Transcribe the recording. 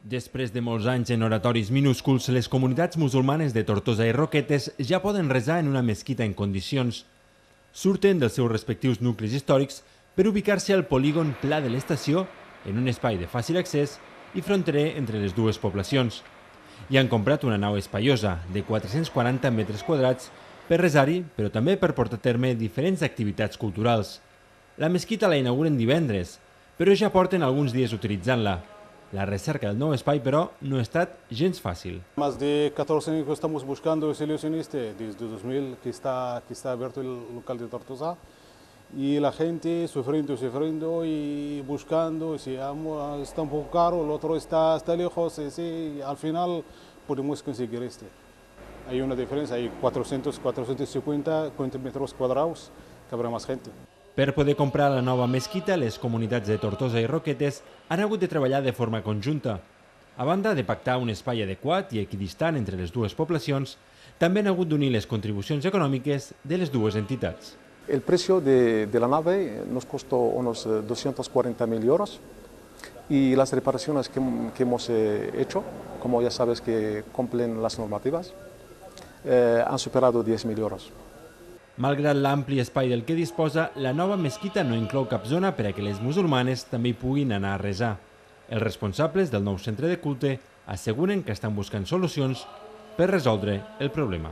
Després de molts anys en oratoris minúsculs, les comunitats musulmanes de Tortosa i Roquetes ja poden resar en una mesquita en condicions. Surten dels seus respectius nuclis històrics per ubicar-se al polígon pla de l'estació, en un espai de fàcil accés i fronterer entre les dues poblacions. I han comprat una nau espaiosa, de 440 metres quadrats, per resar-hi, però també per portar a terme diferents activitats culturals. La mesquita la inauguren divendres, però ja porten alguns dies utilitzant-la. La recerca del nou espai, però, no ha estat gens fàcil. Más de 14 años que estamos buscando ese ilusionista, desde 2000 que está abierto el local de Tortosa, y la gente sufriendo y buscando, si está un poco caro, el otro está lejos, y al final podemos conseguir este. Hay una diferencia, hay 450 metros cuadrados, que habrá más gente. Per poder comprar la nova mesquita, les comunitats de Tortosa i Roquetes han hagut de treballar de forma conjunta. A banda de pactar un espai adequat i equidistant entre les dues poblacions, també han hagut d'unir les contribucions econòmiques de les dues entitats. El precio de la nave nos costó unos 240.000 euros y las reparaciones que hemos hecho, como ya sabes que cumplen las normativas, han superado 10.000 euros. Malgrat l'ampli espai del que disposa, la nova mesquita no inclou cap zona per a que les musulmanes també hi puguin anar a resar. Els responsables del nou centre de culte asseguren que estan buscant solucions per resoldre el problema.